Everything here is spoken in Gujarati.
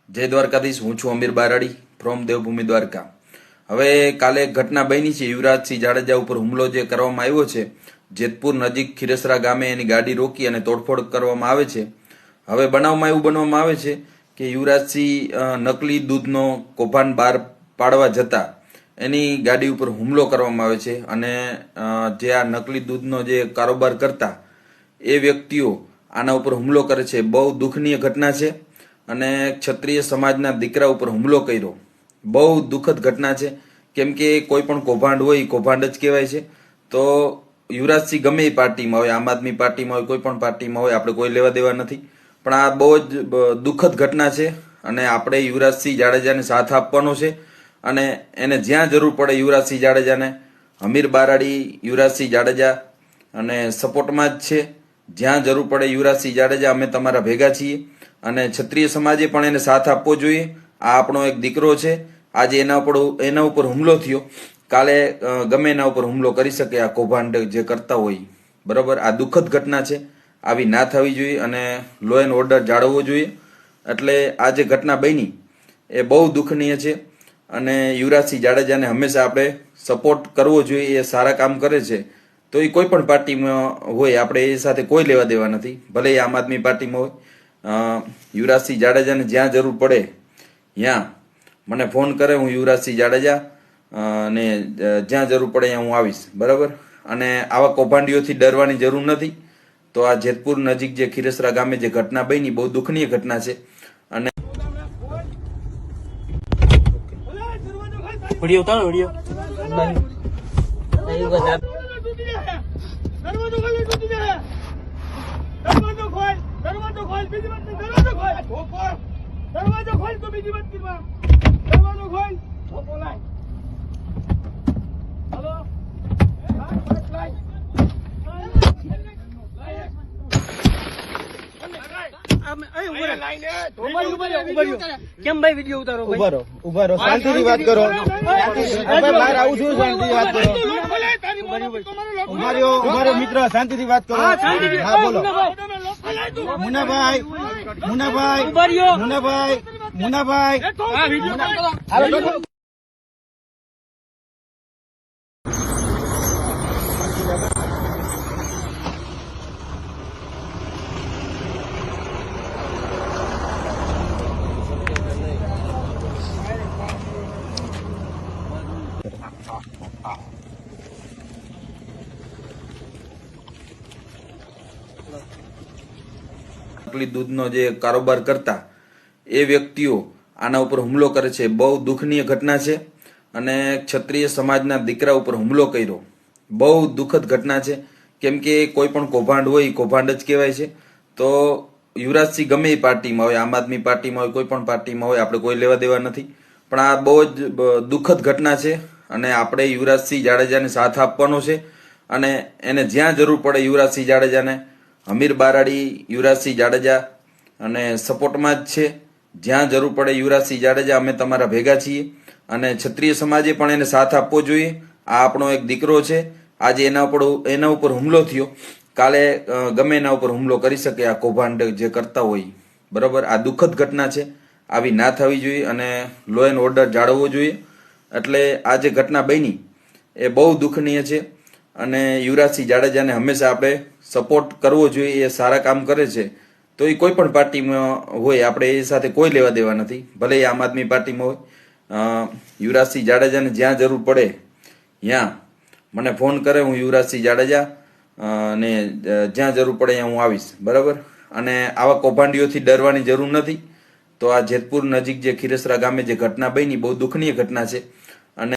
જય દ્વારકાધીશ, હું છું અમીર બારાડી ફ્રોમ દેવભૂમિ દ્વારકા। હવે કાલે એક ઘટના બની છે। યુવરાજસિંહ જાડેજા ઉપર હુમલો જે કરવામાં આવ્યો છે, જેતપુર નજીક ખીરસરા ગામે એની ગાડી રોકી અને તોડફોડ કરવામાં આવે છે। હવે બનાવમાં એવું બનવામાં આવે છે કે યુવરાજસિંહ નકલી દૂધનો કૌભાંડ બહાર પાડવા જતા એની ગાડી ઉપર હુમલો કરવામાં આવે છે અને જે આ નકલી દૂધનો જે કારોબાર કરતા એ વ્યક્તિઓ આના ઉપર હુમલો કરે છે। બહુ દુઃખનીય ઘટના છે અને ક્ષત્રિય સમાજના દીકરા ઉપર હુમલો કર્યો, બહુ દુઃખદ ઘટના છે। કેમ કે કોઈ પણ કૌભાંડ હોય કૌભાંડ જ કહેવાય છે। તો યુવરાજસિંહ ગમે એ પાર્ટીમાં હોય, આમ આદમી પાર્ટીમાં હોય, કોઈ પણ પાર્ટીમાં હોય, આપણે કોઈ લેવા દેવા નથી, પણ આ બહુ જ દુઃખદ ઘટના છે અને આપણે યુવરાજસિંહ જાડેજાને સાથ આપવાનો છે અને એને જ્યાં જરૂર પડે યુવરાજસિંહ જાડેજાને, અમીર બારાડી યુવરાજસિંહ જાડેજા અને સપોર્ટમાં જ છે। જ્યાં જરૂર પડે યુવરાજસિંહ જાડેજા, અમે તમારા ભેગા છીએ અને ક્ષત્રિય સમાજે પણ એને સાથ આપવો જોઈએ। આ આપણો એક દીકરો છે, આજે એના ઉપર હુમલો થયો, કાલે ગમે એના ઉપર હુમલો કરી શકે આ કૌભાંડ જે કરતા હોય, બરાબર। આ દુઃખદ ઘટના છે, આવી ના થવી જોઈએ અને લો એન્ડ ઓર્ડર જાળવવો જોઈએ। એટલે આ જે ઘટના બની એ બહુ દુઃખનીય છે અને યુવરાજસિંહ જાડેજાને હંમેશા આપણે સપોર્ટ કરવો જોઈએ। એ સારા કામ કરે છે તો એ કોઈ પણ પાર્ટીમાં હોય, આપણે એ સાથે કોઈ લેવા દેવા નથી, ભલે એ આમ આદમી પાર્ટીમાં હોય। યુવરાજસિંહ જાડેજાને જ્યાં જરૂર પડે ત્યાં મને ફોન કરે, હું યુવરાજસિંહ જાડેજા અને જ્યાં જરૂર પડે ત્યાં હું આવીશ, બરાબર। અને આવા કૌભાંડીઓથી ડરવાની જરૂર નથી। તો આ જેતપુર નજીક જે ખીરસરા ગામે જે ઘટના બની બહુ દુઃખનીય ઘટના છે અને વિડિયો ઉતારો વિડિયો दरवाजा खोल तो बीजी मत गिरवा। दरवाजा खोल वो बोला हेलो કેમ ભાઈ વિડિયો ઉતારો? ઉભા રહો, શાંતિથી વાત કરો। બહાર આવું છું, શાંતિથી વાત કરો। ઉભા રહ્યો મિત્ર, શાંતિથી વાત કરો। હા બોલો મુનાભાઈ, નકલી દૂધનો જે કારોબાર કરતા એ વ્યક્તિઓ આના ઉપર હુમલો કરે છે। બહુ દુઃખનીય ઘટના છે અને ક્ષત્રિય સમાજના દીકરા ઉપર હુમલો કર્યો, બહુ દુઃખદ ઘટના છે। કેમ કે કોઈ પણ કૌભાંડ હોય કૌભાંડ જ કહેવાય છે। તો યુવરાજસિંહ ગમે એ પાર્ટીમાં હોય, આમ આદમી પાર્ટીમાં હોય, કોઈ પણ પાર્ટીમાં હોય, આપણે કોઈ લેવા દેવા નથી, પણ આ બહુ જ દુઃખદ ઘટના છે અને આપણે યુવરાજસિંહ જાડેજાને સાથ આપવાનો છે અને એને જ્યાં જરૂર પડે યુવરાજસિંહ જાડેજાને, અમીર બારાડી યુવરાજસિંહ જાડેજા અને સપોર્ટમાં જ છે। જ્યાં જરૂર પડે યુવરાજસિંહ જાડેજા, અમે તમારા ભેગા છીએ અને ક્ષત્રિય સમાજે પણ એને સાથ આપવો જોઈએ। આ આપણો એક દીકરો છે, આજે એના ઉપર હુમલો થયો, કાલે ગમે એના ઉપર હુમલો કરી શકે આ કૌભાંડ જે કરતા હોય, બરાબર। આ દુઃખદ ઘટના છે, આવી ના થવી જોઈએ અને લો એન્ડ ઓર્ડર જાળવવો જોઈએ। એટલે આ જે ઘટના બની એ બહુ દુઃખનીય છે અને યુવરાજસિંહ જાડેજાને હંમેશા આપણે સપોર્ટ કરવો જોઈએ। એ સારા કામ કરે છે તો એ કોઈ પણ પાર્ટીમાં હોય, આપણે એ સાથે કોઈ લેવા દેવા નથી, ભલે એ આમ આદમી પાર્ટીમાં હોય। યુવરાજસિંહ જાડેજાને જ્યાં જરૂર પડે ત્યાં મને ફોન કરે, હું યુવરાજસિંહ જાડેજા અને જ્યાં જરૂર પડે ત્યાં હું આવીશ, બરાબર। અને આવા કૌભાંડીઓથી ડરવાની જરૂર નથી। તો આ જેતપુર નજીક જે ખીરસરા ગામે જે ઘટના બની બહુ દુઃખનીય ઘટના છે અને